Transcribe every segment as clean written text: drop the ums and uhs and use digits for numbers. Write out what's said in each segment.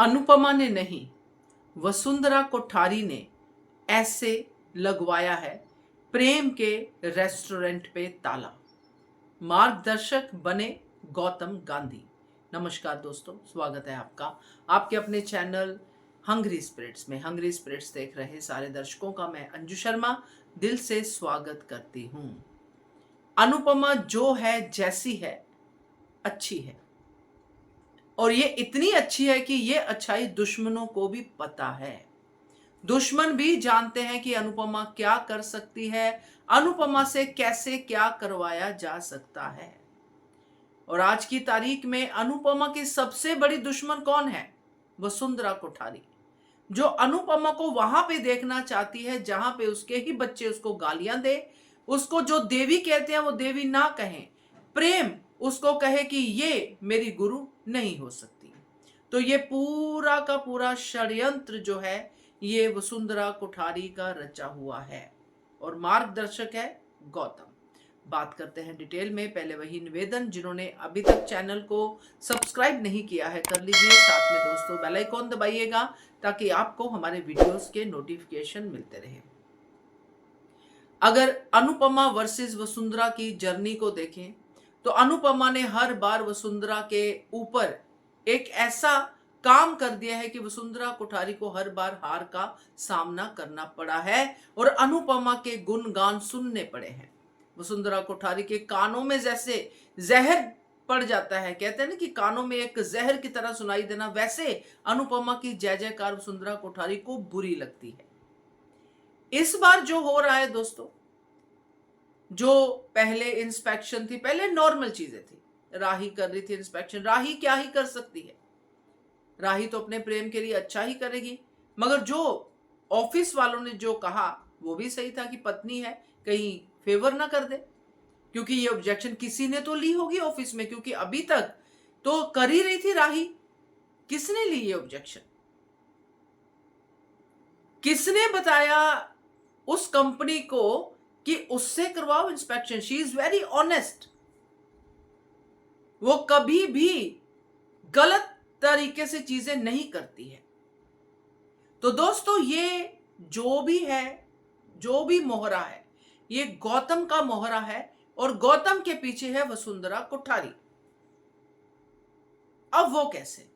अनुपमा ने नहीं, वसुंधरा कोठारी ने ऐसे लगवाया है प्रेम के रेस्टोरेंट पे ताला। मार्गदर्शक बने गौतम गांधी। नमस्कार दोस्तों, स्वागत है आपका आपके अपने चैनल हंग्री स्पिरिट्स में। हंग्री स्पिरिट्स देख रहे सारे दर्शकों का मैं अंजू शर्मा दिल से स्वागत करती हूं। अनुपमा जो है, जैसी है, अच्छी है, और ये इतनी अच्छी है कि ये अच्छाई दुश्मनों को भी पता है। दुश्मन भी जानते हैं कि अनुपमा क्या कर सकती है, अनुपमा से कैसे क्या करवाया जा सकता है। और आज की तारीख में अनुपमा की सबसे बड़ी दुश्मन कौन है? वसुंधरा कोठारी, जो अनुपमा को वहां पे देखना चाहती है जहां पे उसके ही बच्चे उसको गालियां दे, उसको जो देवी कहते हैं वो देवी ना कहें, प्रेम उसको कहे कि ये मेरी गुरु नहीं हो सकती। तो ये पूरा का पूरा षड्यंत्र जो है ये वसुंधरा कोठारी का रचा हुआ है और मार्गदर्शक है गौतम। बात करते हैं डिटेल में। पहले वही निवेदन, जिन्होंने अभी तक चैनल को सब्सक्राइब नहीं किया है कर लीजिए, साथ में दोस्तों बेल आइकॉन दबाइएगा ताकि आपको हमारे वीडियोस के नोटिफिकेशन मिलते रहे। अगर अनुपमा वर्सेस वसुंधरा की जर्नी को देखें तो अनुपमा ने हर बार वसुंधरा के ऊपर एक ऐसा काम कर दिया है कि वसुंधरा कोठारी को हर बार हार का सामना करना पड़ा है और अनुपमा के गुणगान सुनने पड़े हैं। वसुंधरा कोठारी के कानों में जैसे जहर पड़ जाता है, कहते हैं ना कि कानों में एक जहर की तरह सुनाई देना, वैसे अनुपमा की जय जयकार वसुंधरा कोठारी को बुरी लगती है। इस बार जो हो रहा है दोस्तों, जो पहले इंस्पेक्शन थी, पहले नॉर्मल चीजें थी, राही कर रही थी इंस्पेक्शन। राही क्या ही कर सकती है, राही तो अपने प्रेम के लिए अच्छा ही करेगी, मगर जो ऑफिस वालों ने जो कहा वो भी सही था कि पत्नी है, कहीं फेवर ना कर दे, क्योंकि ये ऑब्जेक्शन किसी ने तो ली होगी ऑफिस में, क्योंकि अभी तक तो कर ही रही थी राही। किसने ली ये ऑब्जेक्शन? किसने बताया उस कंपनी को कि उससे करवाओ inspection? She is very honest, वो कभी भी गलत तरीके से चीजें नहीं करती है। तो दोस्तों ये जो भी है, जो भी मोहरा है, ये गौतम का मोहरा है और गौतम के पीछे है वसुंधरा कोठारी। अब वो कैसे?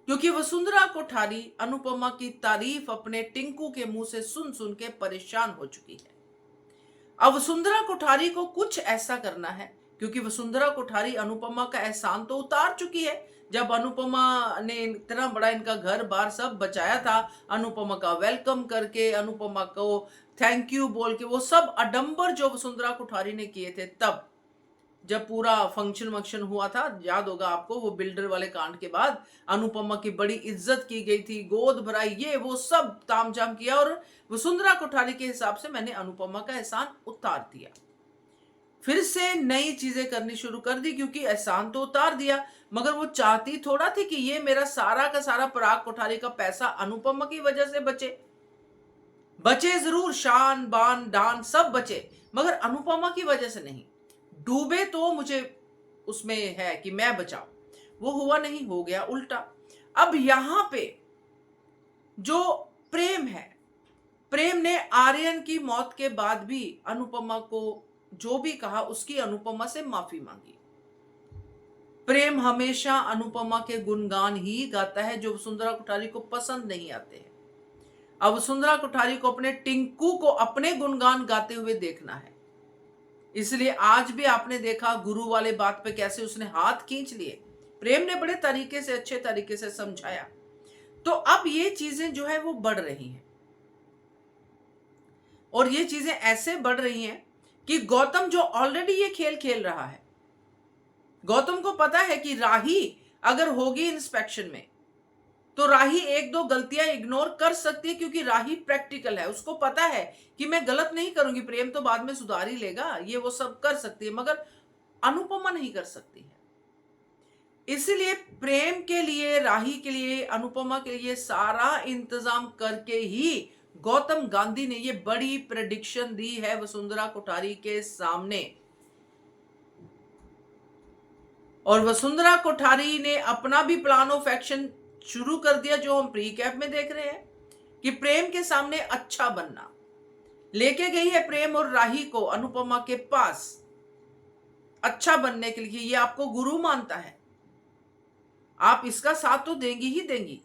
क्योंकि वसुंधरा कोठारी अनुपमा की तारीफ अपने टिंकू के मुंह से सुन सुन के परेशान हो चुकी है। अब वसुंधरा कोठारी को कुछ ऐसा करना है, क्योंकि वसुंधरा कोठारी अनुपमा का एहसान तो उतार चुकी है। जब अनुपमा ने इतना बड़ा इनका घर बार सब बचाया था, अनुपमा का वेलकम करके, अनुपमा को थैंक यू बोल के, वो सब अडंबर जो वसुंधरा कोठारी ने किए थे, तब जब पूरा फंक्शन वंक्शन हुआ था, याद होगा आपको, वो बिल्डर वाले कांड के बाद अनुपमा की बड़ी इज्जत की गई थी, गोद भराई, ये वो सब तामझाम किया और वसुंधरा कोठारी के हिसाब से मैंने अनुपमा का एहसान उतार दिया। फिर से नई चीजें करनी शुरू कर दी, क्योंकि एहसान तो उतार दिया, मगर वो चाहती थोड़ा थी कि ये मेरा सारा का सारा पराग कोठारी का पैसा अनुपमा की वजह से बचे। बचे जरूर, शान बान डान सब बचे, मगर अनुपमा की वजह से नहीं। डूबे तो मुझे उसमें है कि मैं बचाऊं, वो हुआ नहीं, हो गया उल्टा। अब यहां पे जो प्रेम है, प्रेम ने आर्यन की मौत के बाद भी अनुपमा को जो भी कहा उसकी अनुपमा से माफी मांगी। प्रेम हमेशा अनुपमा के गुणगान ही गाता है जो वसुंधरा कोठारी को पसंद नहीं आते हैं। अब वसुंधरा कोठारी को अपने टिंकू को अपने गुणगान गाते हुए देखना है। इसलिए आज भी आपने देखा गुरु वाले बात पे कैसे उसने हाथ खींच लिए, प्रेम ने बड़े तरीके से, अच्छे तरीके से समझाया। तो अब ये चीजें जो है वो बढ़ रही हैं, और ये चीजें ऐसे बढ़ रही हैं कि गौतम जो ऑलरेडी ये खेल खेल रहा है, गौतम को पता है कि राही अगर होगी इंस्पेक्शन में तो राही एक दो गलतियां इग्नोर कर सकती है, क्योंकि राही प्रैक्टिकल है, उसको पता है कि मैं गलत नहीं करूंगी, प्रेम तो बाद में सुधार ही लेगा, ये वो सब कर सकती है, मगर अनुपमा नहीं कर सकती है। इसलिए प्रेम के लिए, राही के लिए, अनुपमा के लिए सारा इंतजाम करके ही गौतम गांधी ने ये बड़ी प्रेडिक्शन दी है वसुंधरा कोठारी के सामने। और वसुंधरा कोठारी ने अपना भी प्लान ऑफ एक्शन शुरू कर दिया, जो हम प्री कैप में देख रहे हैं कि प्रेम के सामने अच्छा बनना। लेके गई है प्रेम और राही को अनुपमा के पास अच्छा बनने के लिए। ये आपको गुरु मानता है, आप इसका साथ तो देंगी ही देंगी,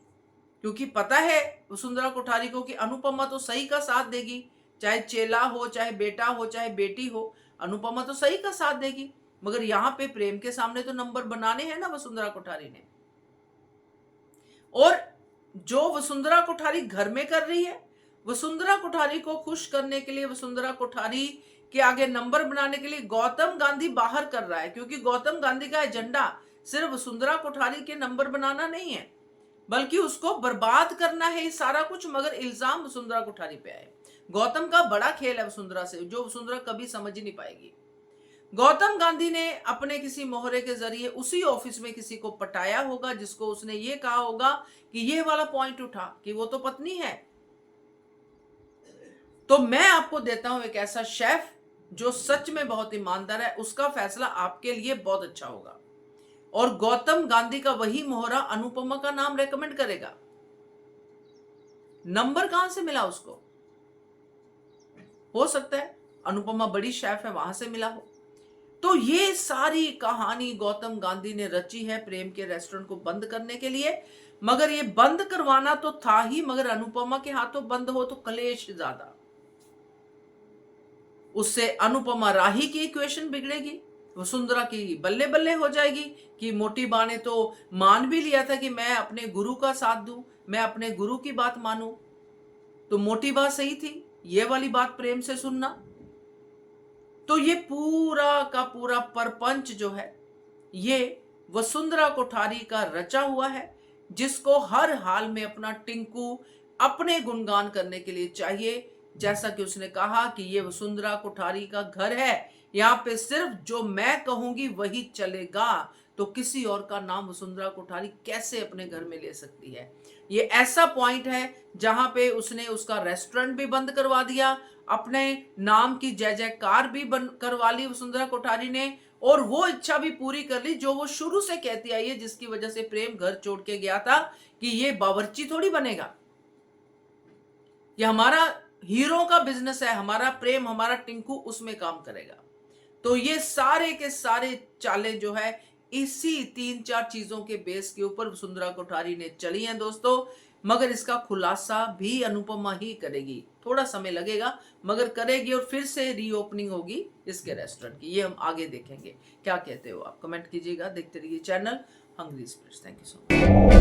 क्योंकि पता है वसुंधरा कोठारी को कि अनुपमा तो सही का साथ देगी, चाहे चेला हो, चाहे बेटा हो, चाहे बेटी हो, अनुपमा तो सही का साथ देगी। मगर यहां पे प्रेम के सामने तो नंबर बनाने हैं ना वसुंधरा कोठारी ने। और जो वसुंधरा कोठारी घर में कर रही है, वसुंधरा कोठारी को खुश करने के लिए, वसुंधरा कोठारी के आगे नंबर बनाने के लिए गौतम गांधी बाहर कर रहा है, क्योंकि गौतम गांधी का एजेंडा सिर्फ वसुंधरा कोठारी के नंबर बनाना नहीं है, बल्कि उसको बर्बाद करना है सारा कुछ। मगर इल्जाम वसुंधरा कोठारी पे आए। गौतम का बड़ा खेल है वसुंधरा से, जो वसुंधरा कभी समझ ही नहीं पाएगी। गौतम गांधी ने अपने किसी मोहरे के जरिए उसी ऑफिस में किसी को पटाया होगा, जिसको उसने ये कहा होगा कि ये वाला पॉइंट उठा कि वो तो पत्नी है। तो मैं आपको देता हूं एक ऐसा शेफ जो सच में बहुत ईमानदार है, उसका फैसला आपके लिए बहुत अच्छा होगा। और गौतम गांधी का वही मोहरा अनुपमा का नाम रेकमेंड करेगा। नंबर कहां से मिला उसको? हो सकता है अनुपमा बड़ी शेफ है, वहां से मिला हो। तो ये सारी कहानी गौतम गांधी ने रची है प्रेम के रेस्टोरेंट को बंद करने के लिए। मगर ये बंद करवाना तो था ही, मगर अनुपमा के हाथों बंद हो तो कलेश ज्यादा। उससे अनुपमा राही की इक्वेशन बिगड़ेगी, वसुंधरा की बल्ले बल्ले हो जाएगी कि मोटी बा ने तो मान भी लिया था कि मैं अपने गुरु का साथ दूं, मैं अपने गुरु की बात मानूं, तो मोटी बा सही थी, ये वाली बात प्रेम से सुनना। तो ये पूरा का पूरा परपंच जो है, ये वसुंधरा कोठारी का रचा हुआ है, जिसको हर हाल में अपना टिंकू अपने गुणगान करने के लिए चाहिए। जैसा कि उसने कहा कि ये वसुंधरा कोठारी का घर है, यहाँ पे सिर्फ जो मैं कहूंगी वही चलेगा, तो किसी और का नाम वसुंधरा कोठारी कैसे अपने घर में ले सकती है। ये ऐसा पॉइंट है जहां पे उसने उसका रेस्टोरेंट भी बंद करवा दिया, अपने नाम की जय जयकार भी बंद करवा ली वसुंधरा कोठारी ने, और वो इच्छा भी पूरी कर ली जो वो शुरू से कहती आई है, जिसकी वजह से प्रेम घर छोड़ के गया था कि ये बावर्ची थोड़ी बनेगा, ये हमारा हीरो का बिजनेस है, हमारा प्रेम, हमारा टिंकू उसमें काम करेगा। तो ये सारे के सारे चालें जो है इसी 3-4 चीजों के बेस के ऊपर वसुंधरा कोठारी ने चली हैं दोस्तों। मगर इसका खुलासा भी अनुपमा ही करेगी, थोड़ा समय लगेगा मगर करेगी, और फिर से रीओपनिंग होगी इसके रेस्टोरेंट की। ये हम आगे देखेंगे। क्या कहते हो आप? कमेंट कीजिएगा। देखते रहिए channel Hungry Spirits. Thank you so much.